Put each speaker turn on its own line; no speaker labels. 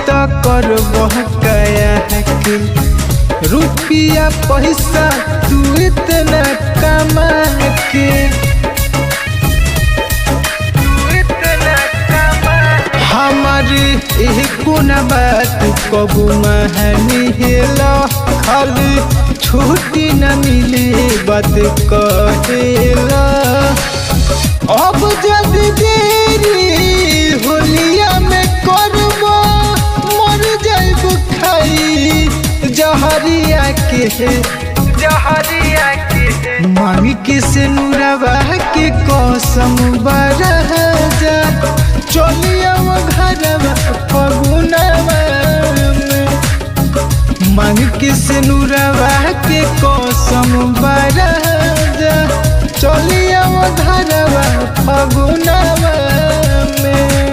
तो करबह कया के रुपया पैसा तू इतना कमा के हमारी एको न बात कबू महनी हेला खाली छुट्टी न मिले बात कहेला अब जद देरी होलिया में करबो मर जाइब खाई जहरिया के मांग के से नुरवा के कसम बरह जा चलिया घरवा फगुनवा में मांग के से नुरवा के कसम बरह जा चलिया घरवा फगुनवा